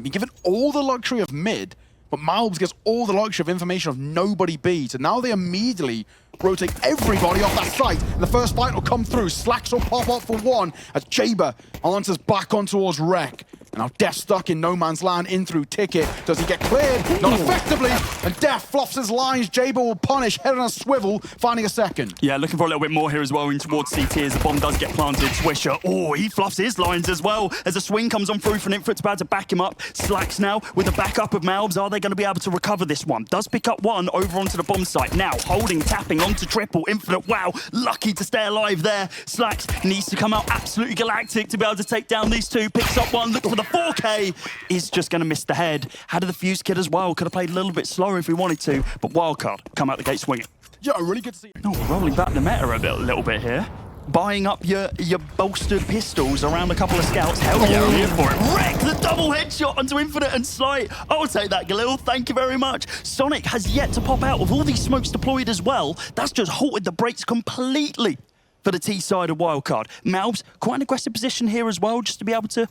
Been given all the luxury of mid, but Malbs gets all the luxury of information of nobody B. So now they immediately rotate everybody off that site. And the first fight will come through. Slacks will pop up for one as Jaber answers back on towards Rek. And now Def stuck in no man's land in through Ticket. Does he get cleared? Not effectively. And Def fluffs his lines. Jaber will punish, head on a swivel, finding a second. Yeah, looking for a little bit more here as well in towards CT as the bomb does get planted. Swisher, oh, he fluffs his lines as well as a swing comes on through from Inferno's about to back him up. Slacks now with the backup of Malbs. Are they going to be able to recover this one? Does pick up one over onto the bomb site. Now holding, tapping onto triple. Infinite, wow, lucky to stay alive there. Slacks needs to come out absolutely galactic to be able to take down these two. Picks up one, looking for the 4K. Is just going to miss the head. Had the fuse kid as well. Could have played a little bit slower if we wanted to, but Wildcard come out the gate swinging. Yeah, really good to see. Oh, rolling back the meta a little bit here. Buying up your bolstered pistols around a couple of scouts. Hell yeah, I'm here for it. Wreck the double headshot onto Infinite and Slight. I'll take that, Galil. Thank you very much. Sonic has yet to pop out with all these smokes deployed as well. That's just halted the brakes completely for the T side of Wildcard. Malbs, quite an aggressive position here as well, just to be able to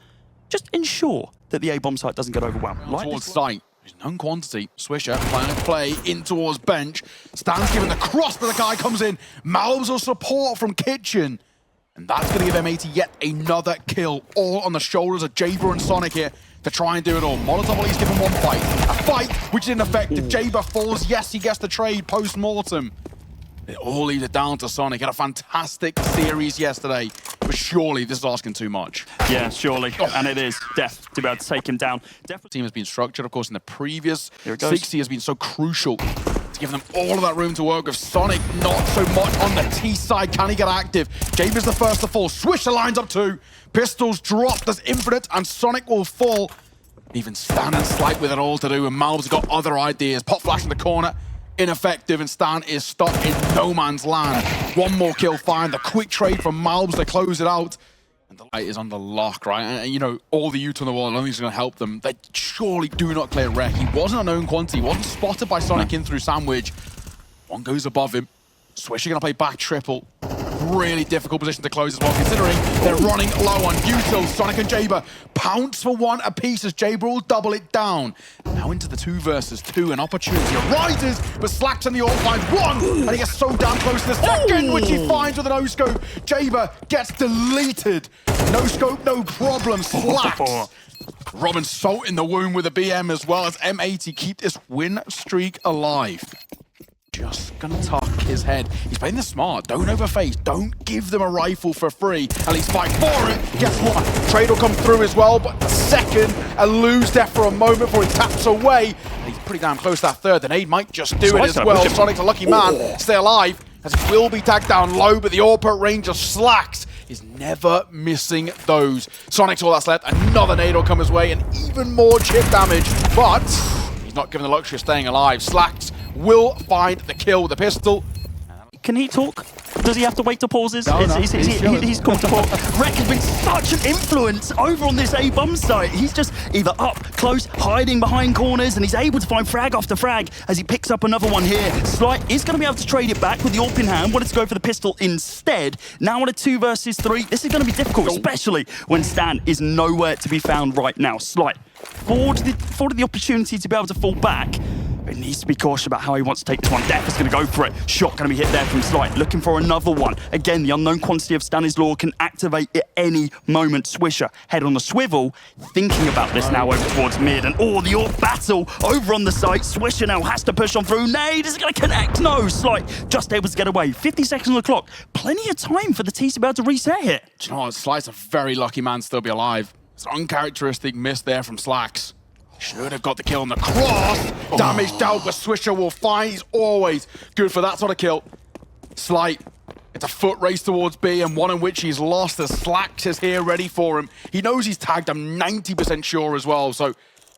just ensure that the A-bomb site doesn't get overwhelmed. Like towards site. Known quantity. Swisher planning to play in towards bench. Stan's giving the cross, but the guy comes in. Malbs will support from Kitchen. And that's going to give M80 yet another kill. All on the shoulders of Jaber and Sonic here to try and do it all. Molotov at least give him one fight. A fight which is ineffective. Jaber falls. Yes, he gets the trade post-mortem. It all leads it down to Sonic. Had a fantastic series yesterday. But surely this is asking too much. Yeah, surely. And it is. Def to be able to take him down. The team has been structured, of course, in the previous 60 has been so crucial to give them all of that room to work with. Sonic not so much on the T side. Can he get active? Jaber's the first to fall. Swisher lines up two. Pistols drop. There's Infinite and Sonic will fall. Even Stan and Slight with it all to do. And Malbs got other ideas. Pop flash in the corner. Ineffective, and Stan is stuck in no man's land. One more kill fine. The quick trade from Malbs to close it out. And the light is under lock, right? And you know, all the youth on the wall, I don't think it's going to help them. They surely do not clear Rek. He wasn't a known quantity. He wasn't spotted by Sonic in through Sandwich. One goes above him. Swisher going to play back triple. Really difficult position to close as well, considering they're running low on util. Sonic and Jaber pounce for one apiece as Jaber will double it down. Now into the 2 versus 2, an opportunity arises, but Slacks in the all finds one, and he gets so damn close to the second, which he finds with an no-scope. Jaber gets deleted. No-scope, no problem. Slacks. Robin salt in the wound with a BM as well as M80 keep this win streak alive. Just gonna tuck his head. He's playing this smart. Don't overface. Don't give them a rifle for free. At least fight for it. Guess what? Trade will come through as well, but the second, a lose there for a moment before he taps away. And he's pretty damn close to that third. The nade might just do it as well. Sonic's a lucky man. Stay alive, as he will be tagged down low, but the AWP range of Slacks is never missing those. Sonic's all that's left. Another nade will come his way, and even more chip damage. But he's not given the luxury of staying alive. Slacks will find the kill with the pistol. Can he talk? Does he have to wait to pauses? No, he's called to talk. Rek has been such an influence over on this A-bomb site. He's just either up, close, hiding behind corners, and he's able to find frag after frag as he picks up another one here. Slight is going to be able to trade it back with the AWP in hand. Wanted to go for the pistol instead. Now on a 2 versus 3. This is going to be difficult, especially when Stan is nowhere to be found right now. Slight afforded the opportunity to be able to fall back. But he needs to be cautious about how he wants to take this one. Def is going to go for it. Shot going to be hit there from Slight. Looking for another one. Again, the unknown quantity of Stanislaw can activate at any moment. Swisher, head on the swivel. Thinking about this now over towards mid. And oh, the AWP battle over on the site. Swisher now has to push on through. Nade, is it going to connect? No, Slight just able to get away. 50 seconds on the clock. Plenty of time for the T to be able to reset here. Do you know what? Slight's a very lucky man to still be alive. It's an uncharacteristic miss there from Slacks. Should have got the kill on the cross. Damaged out, but Swisher will find. He's always good for that sort of kill. Slight. It's a foot race towards B, and one in which he's lost as Slacks is here ready for him. He knows he's tagged, I'm 90% sure as well. So,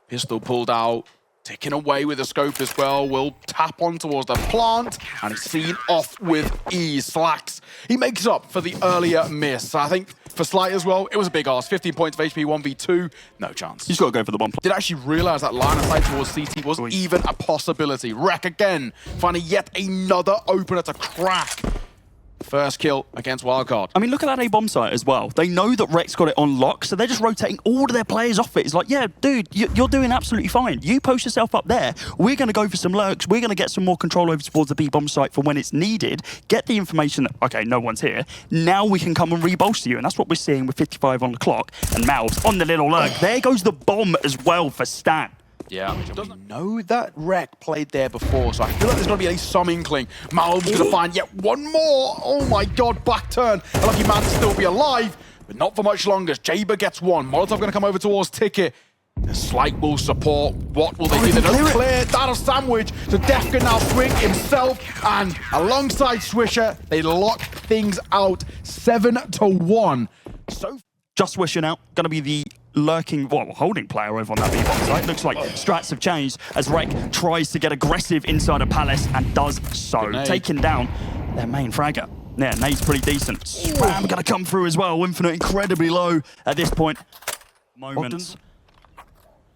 pistol pulled out. Ticking away with the scope as well. Will tap on towards the plant, and he's seen off with ease. Slacks. He makes up for the earlier miss. I think for Slight as well, it was a big ask. 15 points of HP, 1v2, no chance. He's got to go for the bomb. Did actually realize that line of sight towards CT was even a possibility. Rek again, finding yet another opener to crack. First kill against Wildcard. I mean, look at that A-bomb site as well. They know that Rex got it on lock, so they're just rotating all of their players off it. It's like, yeah, dude, you're doing absolutely fine. You post yourself up there. We're going to go for some lurks. We're going to get some more control over towards the B-bomb site for when it's needed. Get the information that, okay, no one's here. Now we can come and re-bolster you. And that's what we're seeing with 55 on the clock. And Malbs on the little lurk. There goes the bomb as well for Stan. Yeah, we know that Rek played there before, so I feel like there's going to be at least some inkling. Malb's going to find yet one more. Oh my god, back turn. A lucky man to still be alive, but not for much longer. Jaber gets one. Molotov going to come over towards Ticket. The Slight will support. What will they do? They don't clear. That'll sandwich. So Def can now swing himself, and alongside Swisher, they lock things out 7-1. So just Swisher now, going to be the lurking, well, holding player over on that B-bomb site. Looks like strats have changed as Rek tries to get aggressive inside of Palace and does so, taking down their main fragger. Yeah, nade's pretty decent. Spam going to come through as well. Infinite incredibly low at this point. Moments.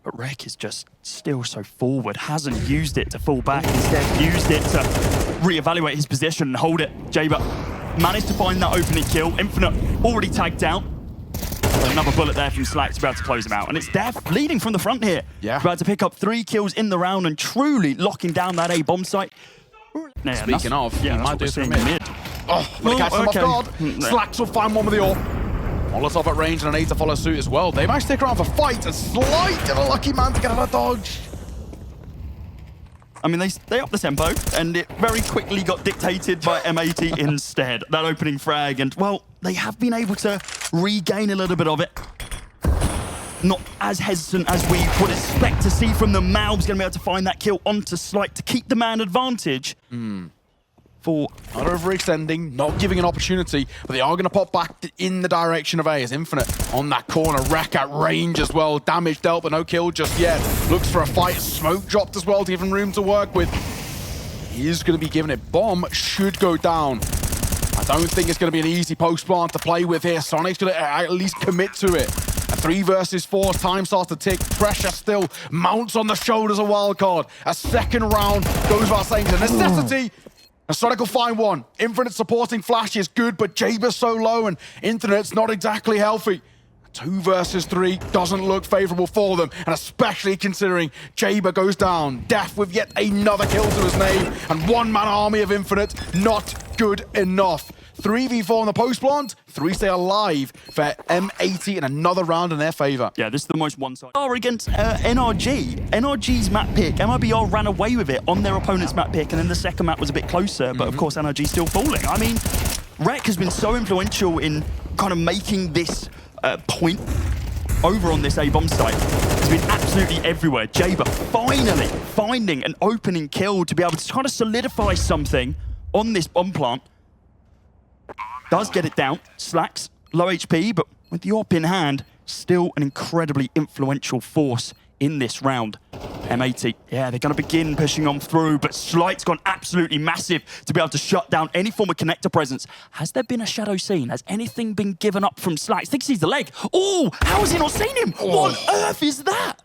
But Rek is just still so forward, hasn't used it to fall back, instead used it to reevaluate his position and hold it. Jaber managed to find that opening kill. Infinite already tagged out. Another bullet there from Slack to be able to close him out. And it's Def leading from the front here. Yeah. About to pick up 3 kills in the round and truly locking down that A-bomb site. Yeah, speaking of, yeah, might do it mid. Oh, but catch them off guard. Slacks will find one with the AWP. Molotov at range and an 8 to follow suit as well. They might stick around for fight and Slight and a lucky man to get out of dodge. I mean, they upped the tempo, and it very quickly got dictated by M80 instead. That opening frag, and, well, they have been able to regain a little bit of it. Not as hesitant as we would expect to see from the Malb's going to be able to find that kill onto Slight to keep the man advantage. For not overextending, not giving an opportunity, but they are going to pop back in the direction of A as Infinite on that corner. Rek at range as well. Damage dealt, but no kill just yet. Looks for a fight. Smoke dropped as well to give him room to work with. He is going to be given it. Bomb should go down. I don't think it's going to be an easy post plant to play with here. Sonic's going to at least commit to it. A 3 versus 4, time starts to tick. Pressure still mounts on the shoulders of Wildcard. A second round goes without saying the necessity. And Sonic will find one. Infinite supporting Flash is good, but Jaber's so low and Internet's not exactly healthy. 2 versus 3 doesn't look favorable for them, and especially considering Jaber goes down. Def with yet another kill to his name, and one-man army of Infinite, not good enough. 3v4 on the post plant, 3 stay alive for M80 and another round in their favor. Yeah, this is the most one-sided. Against NRG. NRG's map pick, MIBR ran away with it on their opponent's map pick, and then the second map was a bit closer, but of course NRG still falling. I mean, Rek has been so influential in kind of making this point over on this A-bomb site. It's been absolutely everywhere. Jaber finally finding an opening kill to be able to kind of solidify something on this bomb plant. Does get it down. Slacks, low HP, but with the AWP in hand, still an incredibly influential force in this round. M80, yeah, they're going to begin pushing on through, but Slight's gone absolutely massive to be able to shut down any form of connector presence. Has there been a shadow seen? Has anything been given up from Slacks? I think he sees the leg. Oh, how has he not seen him? What on earth is that?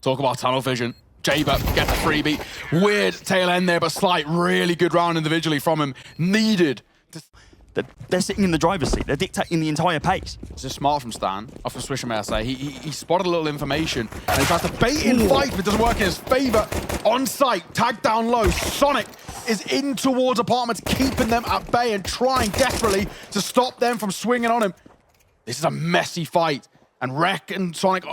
Talk about tunnel vision. Jaber gets a freebie. Weird tail end there, but Slight, really good round individually from him. Needed. They're sitting in the driver's seat. They're dictating the entire pace. It's just smart from Stan, off of Swisher, may I say. He spotted a little information, and he tries to bait in fight, but it doesn't work in his favor. On site, tagged down low. Sonic is in towards apartments, keeping them at bay and trying desperately to stop them from swinging on him. This is a messy fight. And Rek and Sonic,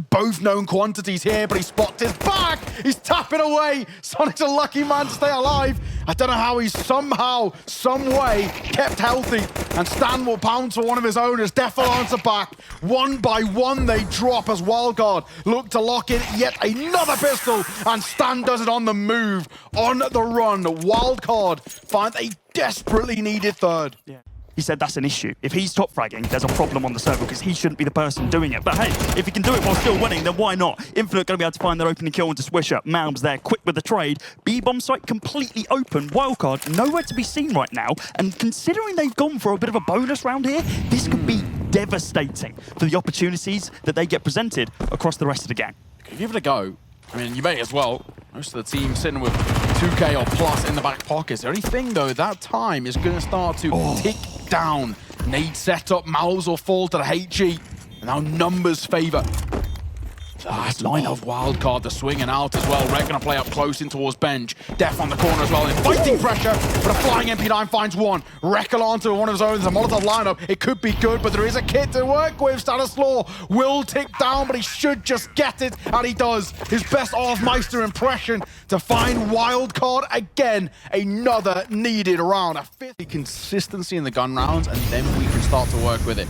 both known quantities here, but he spots his back. He's tapping away. Sonic's a lucky man to stay alive. I don't know how he's somehow, some way, kept healthy. And Stan will pounce for one of his owners. Def will answer back. One by one, they drop as Wildcard look to lock in yet another pistol. And Stan does it on the move, on the run. Wildcard find a desperately needed third. Yeah. He said that's an issue. If he's top fragging, there's a problem on the server because he shouldn't be the person doing it. But hey, if he can do it while still winning, then why not? Infinite going to be able to find their opening kill into Swisher. Malb's there, quick with the trade. B-bomb site completely open. Wildcard nowhere to be seen right now. And considering they've gone for a bit of a bonus round here, this could be devastating for the opportunities that they get presented across the rest of the game. Give it a go. I mean, you may as well. Most of the team sitting with 2K or plus in the back pockets. The only thing, though, that time is going to start to tick down. Nade setup, Mouths will fall to the HG. And now numbers favor. Last line of Wildcard, the swinging out as well. Rek gonna play up close in towards Bench. Def on the corner as well. And fighting pressure, but a flying MP9 finds one. Rek onto one of his own. There's a Molotov lineup. It could be good, but there is a kit to work with. Stanislaw will tick down, but he should just get it, and he does. His best Meister impression to find Wildcard again. Another needed round. A fifth consistency in the gun rounds, and then we can start to work with it.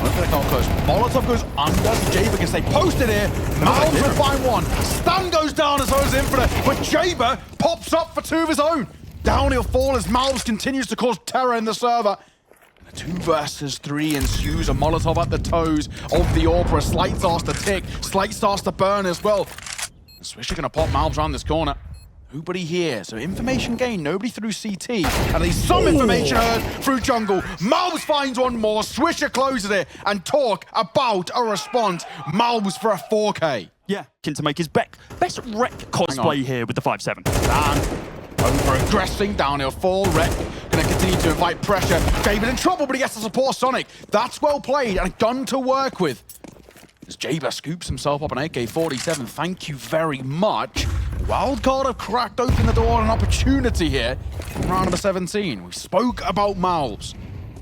Molotov goes under, so Jaber can stay posted here. Mouths will find one. Stan goes down as well as Infinite, but Jaber pops up for two of his own. Down he'll fall as Mouths continues to cause terror in the server. And the 2 versus 3 ensues. A Molotov at the toes of the Orpra. A Slight starts to tick, Slight starts to burn as well. And Swisher gonna pop Mouths around this corner. Nobody here, so information gained, nobody through CT, and at least some information heard through jungle. Mouths finds one more, Swisher closes it, and talk about a response. Mouths for a 4K. Yeah, looking to make his best Rek cosplay here with the 5-7. Over-aggressing, down he'll fall. Rek gonna continue to invite pressure. Jaber's in trouble, but he gets to support Sonic. That's well played, and a gun to work with. As Jaber scoops himself up an AK-47, thank you very much. Wildcard have cracked open the door on an opportunity here in round number 17. We spoke about Mouths.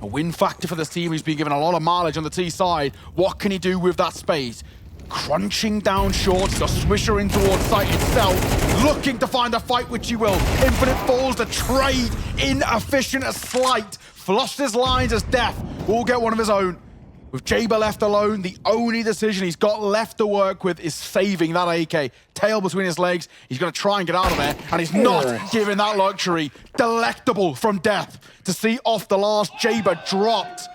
A win factor for this team who's been given a lot of mileage on the T side. What can he do with that space? Crunching down short, the Swisher in towards site itself, looking to find a fight, which he will. Infinite falls, the trade inefficient as Slight. Flushed his lines as Death will get one of his own. With Jaber left alone, the only decision he's got left to work with is saving that AK. Tail between his legs, he's gonna try and get out of there, and he's not given that luxury. Delectable from Death to see off the last Jaber dropped.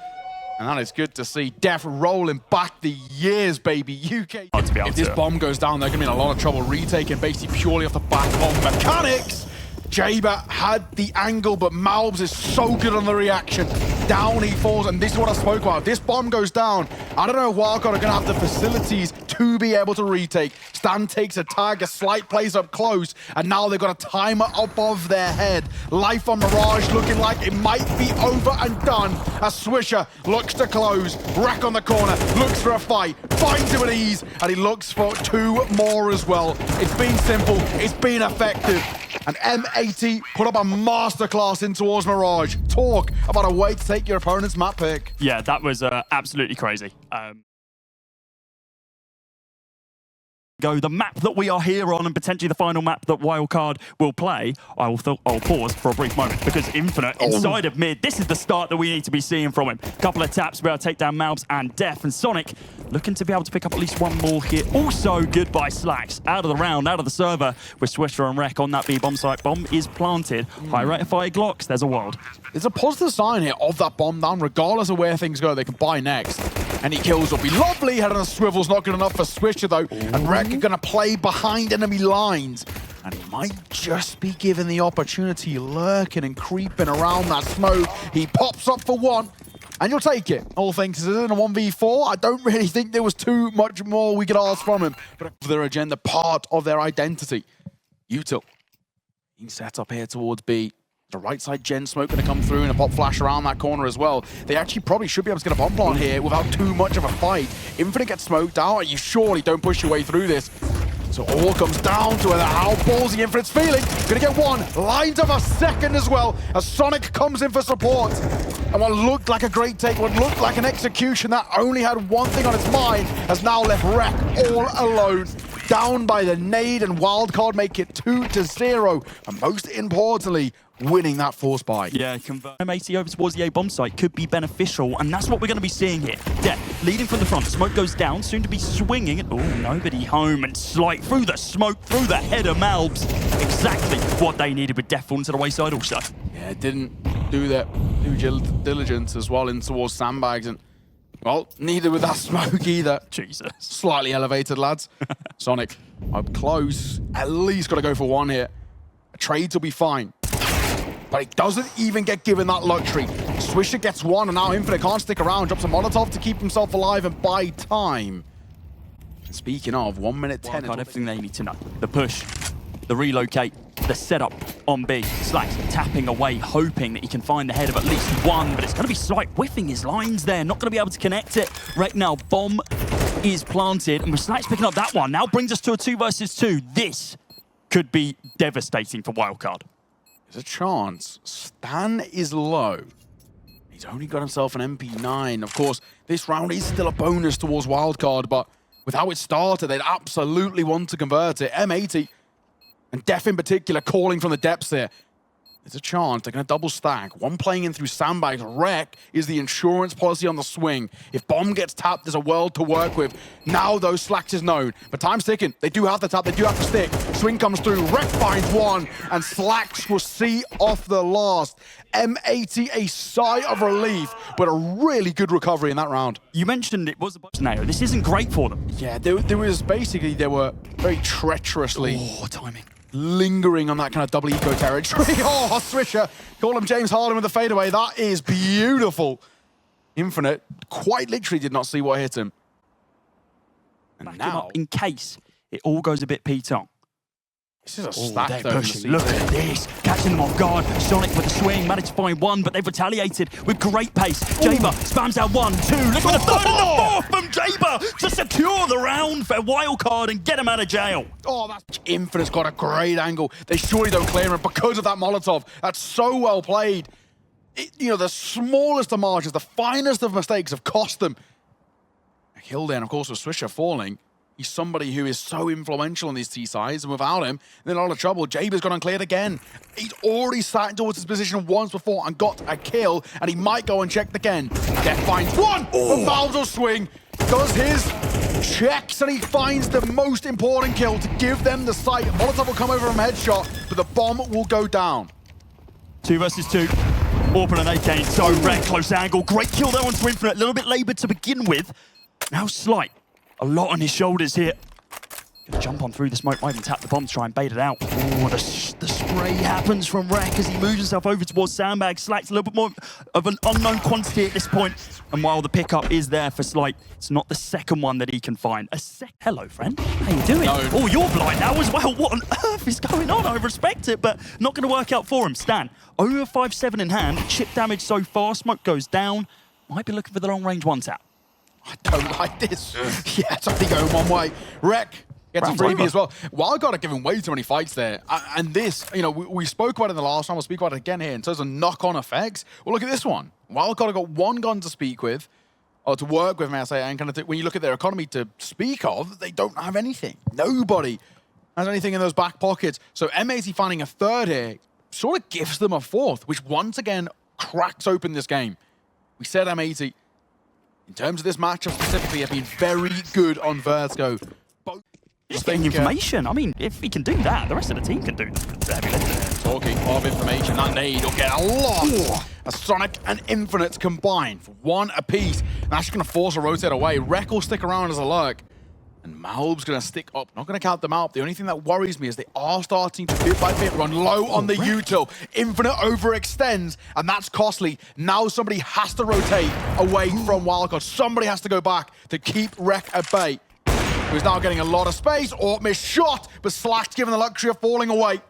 And that is good to see. Death rolling back the years, baby. UK. If this bomb goes down, they're gonna be in a lot of trouble retaking basically purely off the back of mechanics. Jaber had the angle, but Mouths is so good on the reaction. Down he falls, and this is what I spoke about. If this bomb goes down, I don't know if Wildcard are going to have the facilities to be able to retake. Stan takes a tag, a Slight plays up close, and now they've got a timer above their head. Life on Mirage looking like it might be over and done as Swisher looks to close. Rek on the corner, looks for a fight, finds him at ease, and he looks for 2 more as well. It's been simple, it's been effective. And M80 put up a masterclass in towards Mirage. Talk about a way to take your opponent's map pick. Yeah, that was absolutely crazy. The map that we are here on, and potentially the final map that Wildcard will play, I'll pause for a brief moment, because Infinite inside of mid, this is the start that we need to be seeing from him. Couple of taps to be able to take down Mouths and Def, and Sonic looking to be able to pick up at least one more here. Also, goodbye Slacks, out of the round, out of the server, with Swisher and Rek on that B bomb site. Bomb is planted. High rate of fire Glocks, there's a world. It's a positive sign here of that bomb down, regardless of where things go, they can buy next. Any kills will be lovely. Head on a swivel's not good enough for Swisher though. And Rek are gonna play behind enemy lines. And he might just be given the opportunity, lurking and creeping around that smoke. He pops up for one, and you'll take it. All things considered, in a 1v4, I don't really think there was too much more we could ask from him. But their agenda, part of their identity. Util being set up here towards B. The right side gen smoke going to come through and a pop flash around that corner as well. They actually probably should be able to get a bomb plant here without too much of a fight. Infinite gets smoked out. You surely don't push your way through this. So all comes down to how ballsy Infinite's feeling. Gonna get one, lines up a second as well, as Sonic comes in for support. And what looked like a great take, what looked like an execution that only had one thing on its mind, has now left Rek all alone. Down by the nade, and Wildcard make it 2-0. And most importantly, winning that force buy. Yeah, convert M80 over towards the A bomb site could be beneficial, and that's what we're going to be seeing here. Death leading from the front, smoke goes down, soon to be swinging. Oh, nobody home, and Slight through the smoke, through the head of Malbs. Exactly what they needed with Death falling to the wayside also. Yeah, didn't do that due diligence as well in towards sandbags, and well, neither with that smoke either. Jesus. Slightly elevated, lads. Sonic up close, at least got to go for one here. A trade will be fine. But he doesn't even get given that luxury. Swisher gets one, and now Infinite can't stick around. Drops a Molotov to keep himself alive and buy time. And speaking of, 1 minute 10. Got everything they need to know. The push. The relocate, the setup on B. Slack's tapping away, hoping that he can find the head of at least one, but it's going to be Slight whiffing his lines there, not going to be able to connect it. Right now, bomb is planted, and with Slack's picking up that one, now brings us to a 2 versus 2. This could be devastating for Wildcard. There's a chance. Stan is low. He's only got himself an MP9. Of course, this round is still a bonus towards Wildcard, but with how it started, they'd absolutely want to convert it. M80, and Def in particular, calling from the depths here. There's a chance they're going to double stack. One playing in through sandbags. Wreck is the insurance policy on the swing. If bomb gets tapped, there's a world to work with. Now, though, Slacks is known. But time's ticking. They do have to tap. They do have to stick. Swing comes through. Wreck finds one. And Slacks will see off the last. M80, a sigh of relief, but a really good recovery in that round. You mentioned it was a box now. This isn't great for them. Yeah, they were very treacherously... Oh, timing. Lingering on that kind of double eco territory. Oh, Swisher. Call him James Harden with the fadeaway. That is beautiful. Infinite quite literally did not see what hit him. And Back now, him up in case it all goes a bit P-Tong. this is a stack they're though. pushing. Look at this. Catching them off guard. Sonic with a swing. Managed to find one, but they've retaliated with great pace. Jaber spams out 1, 2. Look for the third and the fourth from Jaber to secure the round for Wildcard and get him out of jail. Oh, that's Infinite's got a great angle. They surely don't clear him because of that Molotov. That's so well played. You know, the smallest of margins, the finest of mistakes have cost them. A kill then, of course, with Swisher falling. He's somebody who is so influential in these T-sides, and without him, they're in a lot of trouble. Jaber's gone uncleared again. He's already sat towards his position once before and got a kill, and he might go unchecked again. Death finds one! But Valves will swing, does his checks, and he finds the most important kill to give them the sight. Molotov will come over from headshot, but the bomb will go down. 2 versus 2. Orphan and AK, so Wreck, close angle. Great kill there onto Infinite. A little bit laboured to begin with. Now Slight. A lot on his shoulders here. Gonna jump on through the smoke, might even tap the bomb to try and bait it out. Oh, the spray happens from Wreck as he moves himself over towards Sandbag. Slight's a little bit more of an unknown quantity at this point. And while the pickup is there for Slight, it's not the second one that he can find. Hello, friend. How you doing? No. Oh, you're blind now as well. What on earth is going on? I respect it, but not going to work out for him. Stan, over 5-7 in hand. Chip damage so far. Smoke goes down. Might be looking for the long-range one-tap. I don't like this. Yeah, it's only going one way. Wreck gets a freebie as well. Wildcard are giving way too many fights there. And this, you know, we spoke about it in the last one. We'll speak about it again here in terms of knock-on effects. Well, look at this one. Wildcard have got one gun to speak with, or to work with, may I say, and kind of when you look at their economy to speak of, they don't have anything. Nobody has anything in those back pockets. So M80 finding a third here sort of gives them a fourth, which once again cracks open this game. We said M80. In terms of this matchup specifically, have been very good on Vertigo. Just getting information. I mean, if he can do that, the rest of the team can do the heavy lifting. Talking of information, that nade will get a lot. As Sonic and Infinite combine for one apiece. And that's going to force a rotate away. Wreck will stick around as a lurk. And Malb's going to stick up. Not going to count them out. The only thing that worries me is they are starting to bit by bit run low on the util. Infinite overextends, and that's costly. Now somebody has to rotate away from Wildcard. Somebody has to go back to keep Wreck at bay. Who's now getting a lot of space. Or missed shot, but Slack's given the luxury of falling away.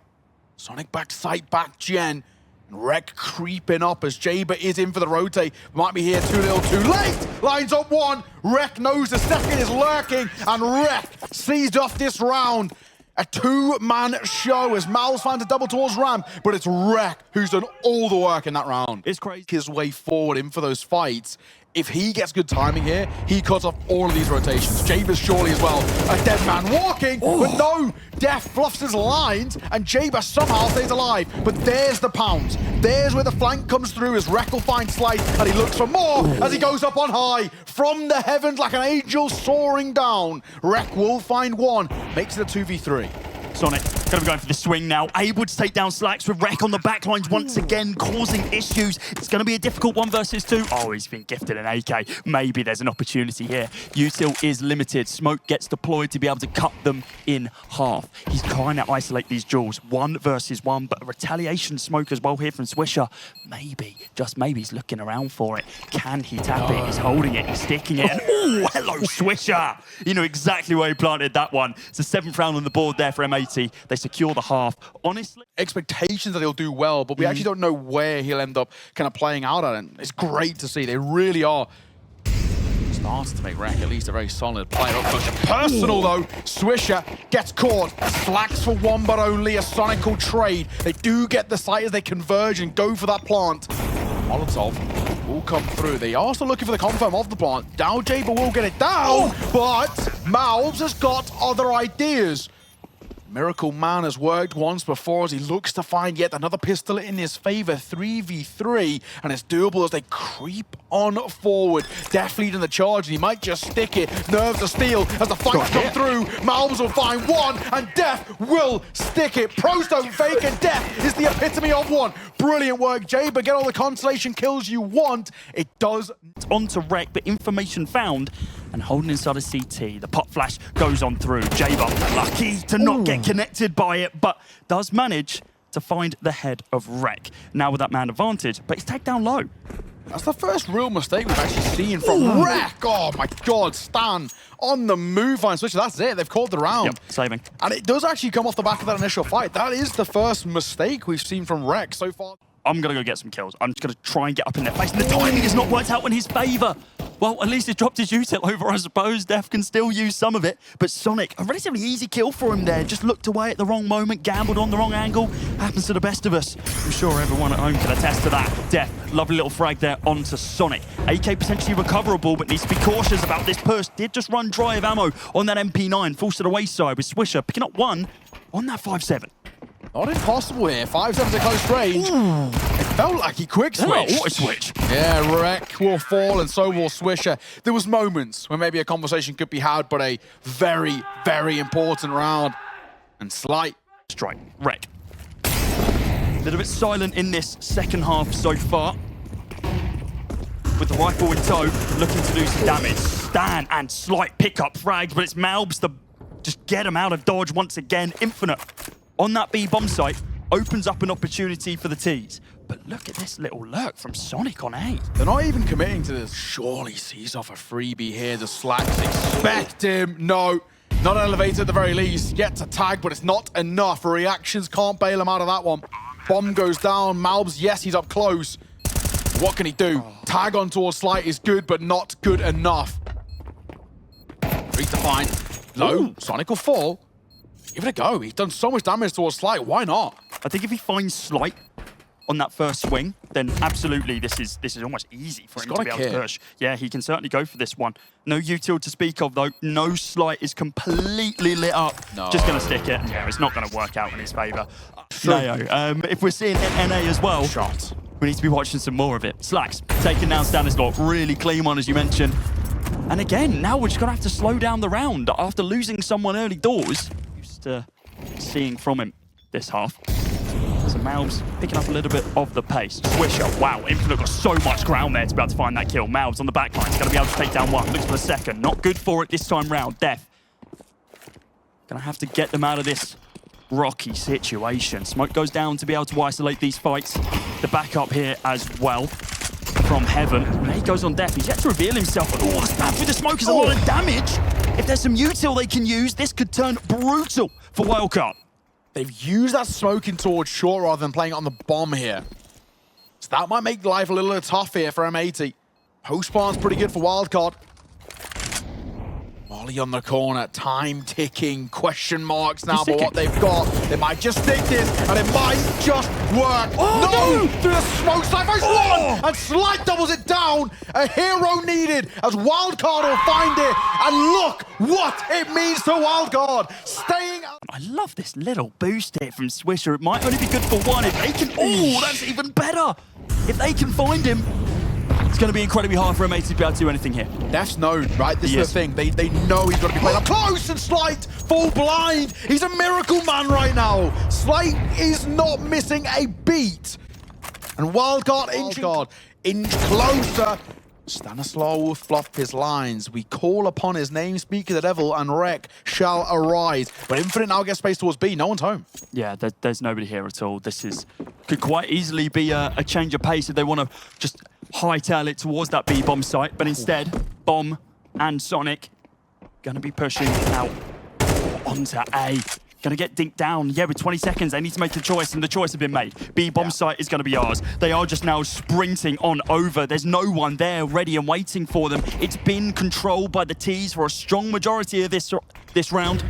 Sonic back sight, back gen. Wreck creeping up as Jaber is in for the rotate. Might be here too little, too late. Lines up one. Wreck knows the second is lurking, and Wreck seized off this round. A two-man show as Mal's finds a double towards Ram, but it's Wreck who's done all the work in that round. It's crazy. His way forward in for those fights. If he gets good timing here, he cuts off all of these rotations. Jaber's surely as well. A dead man walking, but no, Def fluffs his lines, and Jaber somehow stays alive. But there's the pounds. There's where the flank comes through as Wreck will find Slight, and he looks for more as he goes up on high. From the heavens like an angel soaring down. Wreck will find one, makes it a 2v3. Sonic going to be going for the swing now. Able to take down Slacks with Wreck on the backlines once again, causing issues. It's going to be a difficult 1 versus 2. Oh, he's been gifted an AK. Maybe there's an opportunity here. Util is limited. Smoke gets deployed to be able to cut them in half. He's trying to isolate these duels. 1 versus 1, but a retaliation smoke as well here from Swisher. Maybe, just maybe he's looking around for it. Can he tap it? He's holding it, he's sticking it. Oh, hello, Swisher. You know exactly where he planted that one. It's the 7th round on the board there for M80. They secure the half. Honestly, expectations that he'll do well, but we actually don't know where he'll end up kind of playing out at. And it's great to see. They really are starting to make Rek at least a very solid player. Up close and personal though. Swisher gets caught. Slacks for one, but only a Sonical trade. They do get the site as they converge and go for that plant. Molotov will come through. They are still looking for the confirm of the plant. Now Jaber will get it down, but Malbs has got other ideas. Miracle Man has worked once before as he looks to find yet another pistol in his favor. 3v3, and it's doable as they creep on forward. Def leading the charge, and he might just stick it. Nerves of steel as the fights come through. Malbs will find one, and Def will stick it. Pros don't fake, and Def is the epitome of one. Brilliant work, Jaber. Get all the consolation kills you want. It does. It's on to Rek, but information found. And holding inside a CT, the pop flash goes on through. Jaber, lucky to not get connected by it, but does manage to find the head of Rek. Now with that man advantage, but he's tagged down low. That's the first real mistake we've actually seen from Rek. Oh my God, Stan on the move line switch. That's it, they've called the round. Yep, saving. And it does actually come off the back of that initial fight. That is the first mistake we've seen from Rek so far. I'm going to go get some kills. I'm just going to try and get up in their face. And the timing has not worked out in his favor. Well, at least he's dropped his util over, I suppose. Def can still use some of it. But Sonic, a relatively easy kill for him there. Just looked away at the wrong moment, gambled on the wrong angle. Happens to the best of us. I'm sure everyone at home can attest to that. Def, lovely little frag there onto Sonic. AK potentially recoverable, but needs to be cautious about this push. Did just run dry of ammo on that MP9. Falls to the wayside with Swisher picking up one on that 5-7. Not impossible here. 5-7's a close range. It felt like he quick switched. Oh, what a switch. Yeah, Rek will fall and so will Swisher. There was moments where maybe a conversation could be had, but a very, very important round. And slight strike. Rek. A little bit silent in this second half so far. With the rifle in tow, looking to do some damage. Stan and slight pickup frags, but it's Malbs to just get him out of dodge once again. Infinite on that B bomb site opens up an opportunity for the T's. But look at this little lurk from Sonic on A. They're not even committing to this. Surely sees off a freebie here. The Slacks expect him. No, not elevated at the very least. Gets a tag, but it's not enough. Reactions can't bail him out of that one. Bomb goes down. Malbs, yes, he's up close. What can he do? Tag on towards Slight is good, but not good enough. 3 to find. Low. Sonic will fall. Give it a go. He's done so much damage towards Slight. Why not? I think if he finds Slight on that first swing, then absolutely this is almost easy for him to be able to push. Yeah, he can certainly go for this one. No util to speak of though. No Slight is completely lit up. No. Just going to stick it. Yeah, it's not going to work out in his favor. No, if we're seeing NA as well, we need to be watching some more of it. Slacks taking down Stanislaw. Really clean one, as you mentioned. And again, now we're just going to have to slow down the round after losing someone early doors. Seeing from him this half. So Malbs picking up a little bit of the pace. Swisher, wow, Infinite got so much ground there to be able to find that kill. Malbs on the back line, he's going to be able to take down one. Looks for the second, not good for it this time round. Def gonna have to get them out of this rocky situation. Smoke goes down to be able to isolate these fights. The backup here as well from Heaven. And he goes on Def, he's yet to reveal himself. But oh, the stab through the smoke is a lot of damage. If there's some util they can use, this could turn brutal for Wildcard. They've used that smoking towards short rather than playing it on the bomb here. So that might make life a little tough here for M80. Post-spawn's pretty good for Wildcard. Molly on the corner, time ticking, question marks now, but what they've got, they might just stick this, and it might just work. Oh, no! Through the smoke, Sci-Fi's one, and Slight doubles it down. A hero needed, as Wildcard will find it, and look what it means to Wildcard. Staying out. I love this little boost here from Swisher. It might only be good for one if they can. Oh, that's even better. If they can find him, it's going to be incredibly hard for M80 to be able to do anything here. Def's known, right? This is the thing. They know he's got to be played up close, and Slight full blind. He's a miracle man right now. Slight is not missing a beat. And Wildcard inch closer. Stanislaw will fluff his lines. We call upon his name, speak of the devil, and Rek shall arise. But Infinite now gets space towards B. No one's home. Yeah, there's nobody here at all. This could quite easily be a change of pace if they want to just hightail it towards that B bomb site. But instead, Bomb and Sonic going to be pushing out onto A. Gonna get dinked down. Yeah, with 20 seconds, they need to make a choice, and the choice has been made. B bomb site is gonna be ours. They are just now sprinting on over. There's no one there ready and waiting for them. It's been controlled by the T's for a strong majority of this round.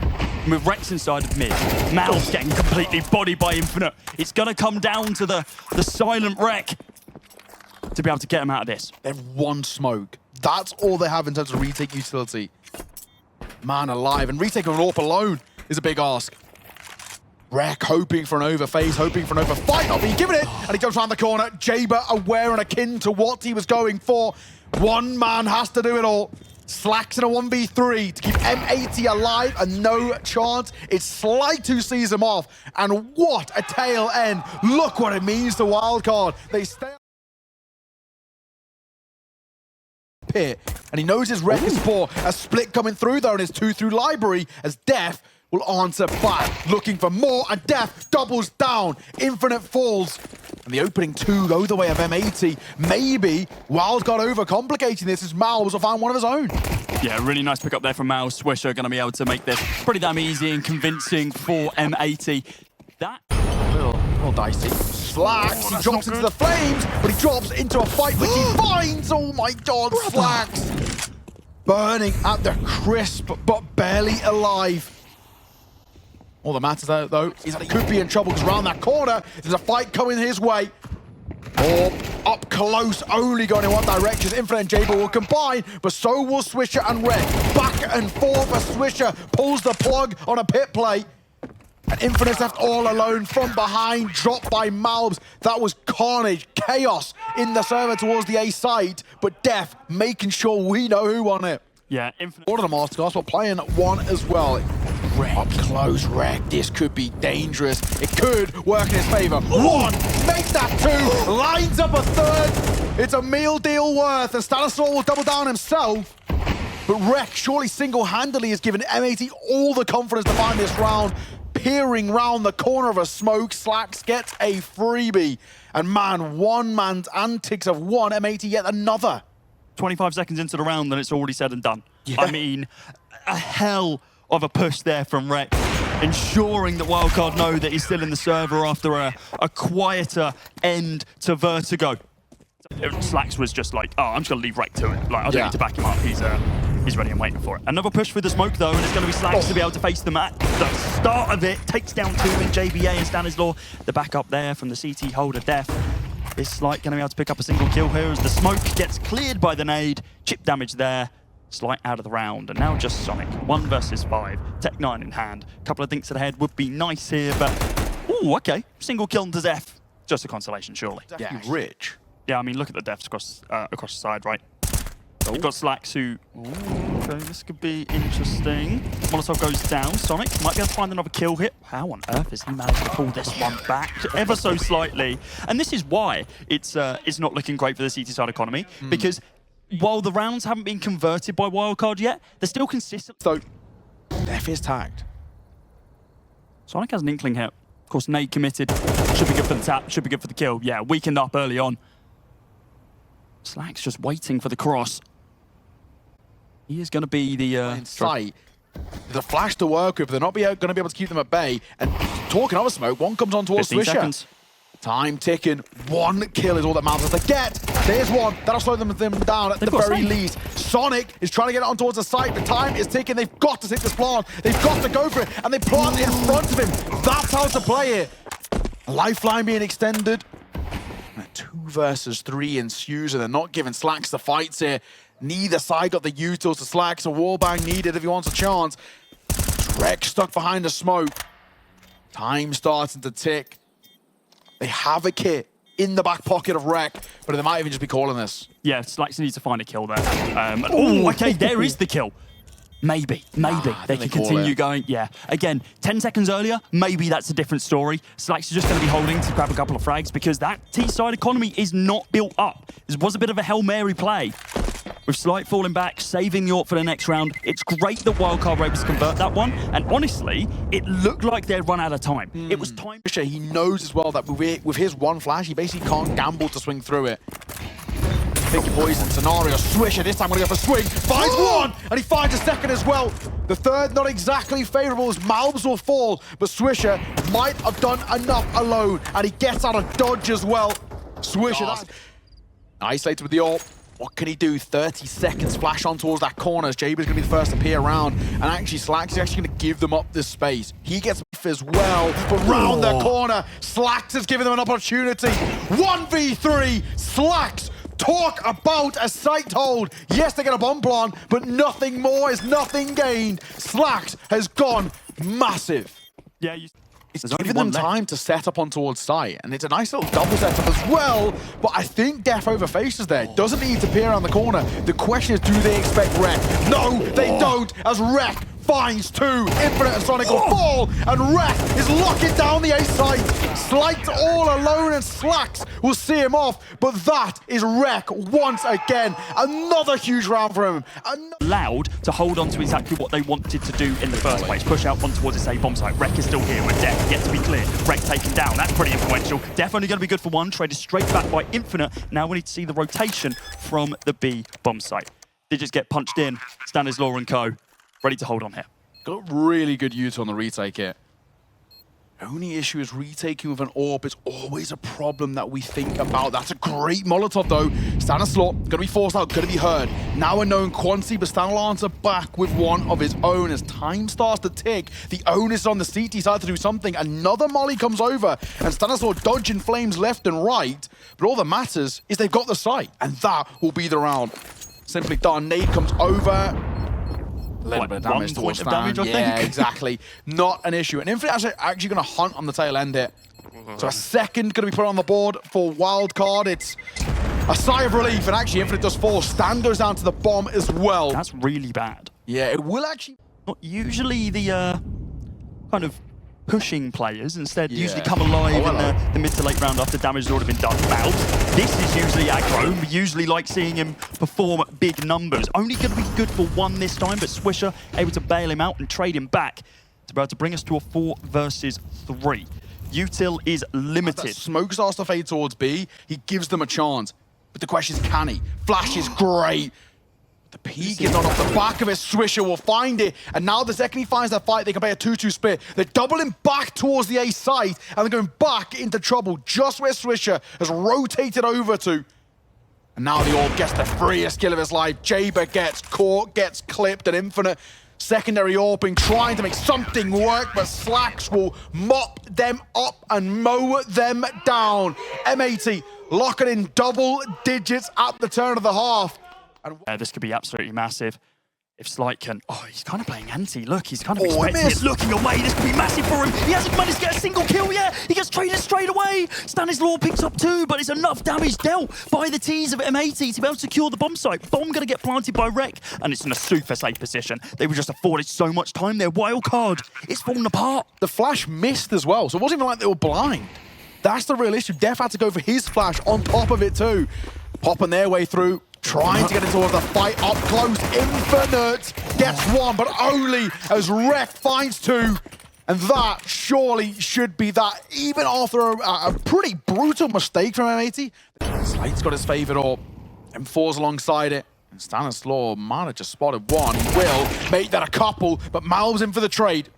With Rex inside of mid. Mal's getting completely bodied by Infinite. It's gonna come down to the silent wreck to be able to get them out of this. They've one smoke. That's all they have in terms of retake utility. Man alive, and retake of an AWP alone is a big ask. Rek hoping for an overphase, hoping for an overfight, not being given it, and he goes around the corner. Jaber aware and akin to what he was going for. One man has to do it all. Slacks in a 1v3 to keep M80 alive, and no chance. It's Slight who sees him off, and what a tail end. Look what it means to Wildcard. They stay pit, and he knows his Rek is poor. A split coming through though, and his 2 through library as Def will answer back, looking for more, and Def doubles down. Infinite falls, and the opening 2 go the way of M80. Maybe Wildcard overcomplicating this as Miles will find one of his own. Yeah, really nice pick up there from Miles. Swisher going to be able to make this pretty damn easy and convincing for M80. That a little dicey. Slacks, he drops into the flames, but he drops into a fight which he finds. Oh my god, Slacks burning at the crisp, but barely alive. All that matters though is that he could be in trouble, because around that corner, there's a fight coming his way. Or up close, only going in one direction. Infinite and Jaber will combine, but so will Swisher and Red. Back and forth as Swisher pulls the plug on a pit play. And Infinite's left all alone from behind, dropped by Malbs. That was carnage, chaos in the server towards the A site, but Def making sure we know who won it. Yeah, Infinite. Order the Masterclass, but playing one as well. Up close, Rek. This could be dangerous. It could work in his favor. 1, makes that 2, lines up a 3rd. It's a meal deal worth, and Stanislaw will double down himself. But Rek surely single-handedly has given M80 all the confidence to find this round. Peering round the corner of a smoke, Slacks gets a freebie. And man, one man's antics of one, M80 yet another. 25 seconds into the round and it's already said and done. Yeah. I mean, a hell of a push there from Rek, ensuring that Wildcard know that he's still in the server after a quieter end to Vertigo. Slacks was just like, oh, I'm just going to leave Rek to it. Like, I don't need to back him up. He's ready and waiting for it. Another push for the smoke, though, and it's going to be Slacks to be able to face them at the start of it. Takes down 2 in JBA and Stanislaw. The backup there from the CT holder, Def. Is Slight going to be able to pick up a single kill here as the smoke gets cleared by the nade. Chip damage there. Slight out of the round, and now just Sonic. 1 versus 5. Tech 9 in hand. A couple of dinks to the head would be nice here, but... Ooh, okay. Single kill into Def. Just a consolation, surely. Definitely rich. Yeah, I mean, look at the Defs across the side, right? You've got Slacks who... Ooh, okay, this could be interesting. Molotov goes down. Sonic might be able to find another kill hit. How on earth has he managed to pull this one back ever so slightly? And this is why it's not looking great for the CT side economy, because while the rounds haven't been converted by Wildcard yet, they're still consistent. So, Def is tagged. Sonic has an inkling here. Of course, nade committed. Should be good for the tap, should be good for the kill. Yeah, weakened up early on. Slacks just waiting for the cross. He is going to be the... in sight. The flash to work with, they're not going to be able to keep them at bay. And talking of a smoke, one comes on towards Swisher. Seconds. Time ticking. 1 kill is all that matters to get. There's 1. That'll slow them down at the very least. Sonic is trying to get it on towards the site. The time is ticking. They've got to hit this plant. They've got to go for it. And they plant in front of him. That's how to play it. A lifeline being extended. And 2 versus 3 ensues, and they're not giving Slacks the fights here. Neither side got the utils to Slacks. A wallbang needed if he wants a chance. Rek stuck behind the smoke. Time starting to tick. They have a kit in the back pocket of Rek, but they might even just be calling this. Yeah, Slacks needs to find a kill there. Oh, okay, there is the kill. Maybe. They can continue going. Yeah, again, 10 seconds earlier, maybe that's a different story. Slacks is just going to be holding to grab a couple of frags because that T-side economy is not built up. This was a bit of a Hail Mary play. With Slight falling back, saving the AWP for the next round. It's great that Wildcard were able to convert that one. And honestly, it looked like they'd run out of time. It was time. He knows as well that with his 1 flash, he basically can't gamble to swing through it. picky poison scenario. Swisher, this time gonna go for swing. Finds one, and he finds a second as well. The third not exactly favorable as Malbs will fall, but Swisher might have done enough alone, and he gets out of dodge as well. Swisher, isolated with the ult. What can he do? 30 seconds, flash on towards that corner as Jaber's gonna be the first to peer around, and actually Slacks is actually gonna give them up this space. He gets as well, but round the corner, Slacks is giving them an opportunity. 1v3, Slacks. Talk about a sight hold. Yes, they get a bomb plant, but nothing more is nothing gained. Slacks has gone massive. Yeah, it's giving them time to set up on towards site, and it's a nice little double setup as well, but I think Def over faces there. Doesn't need to peer around the corner. The question is, do they expect Wreck? No, they don't, as Wreck finds two. Infinite and Sonic will fall, and Wreck is locking down the A site. Slight all alone, and Slacks will see him off, but that is Wreck once again. Another huge round for him. Allowed to hold on to exactly what they wanted to do in the first place. Push out one towards this A bomb site. Wreck is still here with Def, yet to be clear. Wreck taken down, that's pretty influential. Def only going to be good for one, traded straight back by Infinite. Now we need to see the rotation from the B bomb site. Digits get punched in, Stanislaw and co. Ready to hold on here. Got really good use on the retake here. Only issue is retaking with an AWP is always a problem that we think about. That's a great Molotov though. Stanislaw gonna be forced out, gonna be heard. Now a known Quancy, but Stanislaw are back with one of his own. As time starts to tick, the onus is on the CT side to do something. Another molly comes over, and Stanislaw dodging flames left and right. But all that matters is they've got the site, and that will be the round. Simply done. Nade comes over. A little bit of damage towards Stan. I think. Yeah, exactly. Not an issue. And Infinite actually going to hunt on the tail end here. So a second going to be put on the board for Wildcard. It's a sigh of relief, and actually Infinite does fall. Stan goes down to the bomb as well. That's really bad. Yeah, it will actually... Not usually the kind of pushing players, instead usually come alive in the mid to late round after damage has already been done. Malbs, this is usually aggro. We usually like seeing him perform big numbers. Only going to be good for one this time, but Swisher able to bail him out and trade him back. It's about to bring us to a 4 versus 3. Util is limited. Smoke starts to fade towards B. He gives them a chance. But the question is, can he? Flash is great. The peak is not off the back of it. Swisher will find it. And now the second he finds that fight, they can play a 2-2 split. They're doubling back towards the A site, and they're going back into trouble just where Swisher has rotated over to. And now the Orb gets the freest kill of his life. Jaber gets caught, gets clipped, and Infinite secondary Orbing, trying to make something work, but Slacks will mop them up and mow them down. M80 locking in double digits at the turn of the half. This could be absolutely massive. If Slight can... Oh, he's kind of playing anti. Look, he's kind of expecting it, looking away. This could be massive for him. He hasn't managed to get a single kill yet. He gets traded straight away. Stanislaw picks up 2, but it's enough damage dealt by the T's of M80 to be able to secure the bomb site. Bomb going to get planted by Rec, and it's in a super safe position. They were just afforded so much time there. Wildcard, it's falling apart. The flash missed as well, so it wasn't even like they were blind. That's the real issue. Def had to go for his flash on top of it too. Popping their way through. Trying to get into the fight up close. Infinite gets one, but only as Rec finds 2. And that surely should be that, even after a pretty brutal mistake from M80. Slight's got his favorite AWP. M4's alongside it. And Stanislaw might have just spotted one. He will make that a couple, but Malbs in for the trade.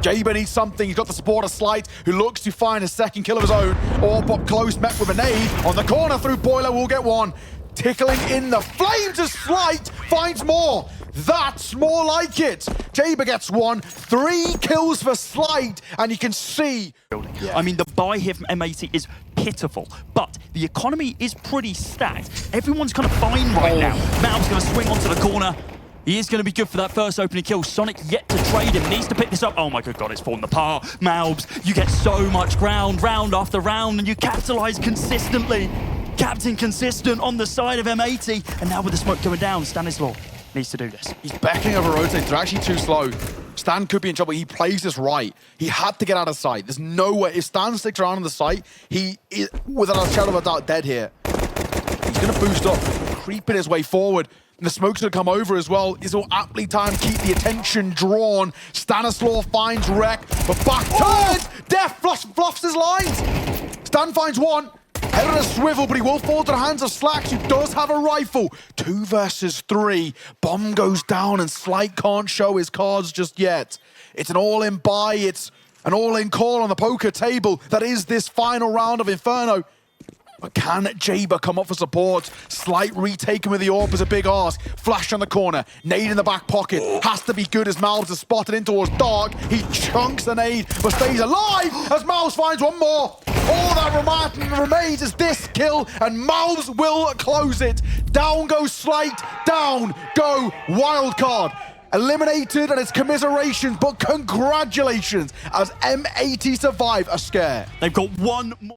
Jaber needs something. He's got the support of Slight, who looks to find a second kill of his own. AWP up close, met with a nade. On the corner through Boiler, will get one. Tickling in the flames as Slight finds more. That's more like it. Jaber gets one. 3 kills for Slight, and you can see. I mean, the buy here from M80 is pitiful, but the economy is pretty stacked. Everyone's kind of fine right now. Malb's going to swing onto the corner. He is going to be good for that first opening kill. Sonic yet to trade him. Needs to pick this up. Oh my good God, it's fallen apart. Malbs, you get so much ground, round after round, and you capitalize consistently. Captain consistent on the side of M80. And now with the smoke going down, Stanislaw needs to do this. He's backing over rotates. They're actually too slow. Stan could be in trouble. He plays this right. He had to get out of sight. There's no way. If Stan sticks around on the site, he is, without a shadow of a doubt, dead here. He's going to boost up, creeping his way forward. And the smoke's going to come over as well. It's all aptly timed, keep the attention drawn. Stanislaw finds Rec, but back turns. Def fluffs his lines. Stan finds one. Head on a swivel, but he will fall to the hands of Slacks, who does have a rifle. 2 versus 3. Bomb goes down, and Slight can't show his cards just yet. It's an all-in buy. It's an all-in call on the poker table. That is this final round of Inferno. But can Jaber come up for support? Slight retaken with the AWP is a big ask. Flash on the corner, nade in the back pocket. Has to be good as Malves is spotted in towards Dark. He chunks the nade, but stays alive as Malves finds one more. All that remains is this kill, and Malves will close it. Down goes Slight, down go Wildcard. Eliminated, and it's commiserations, but congratulations as M80 survive a scare. They've got one more.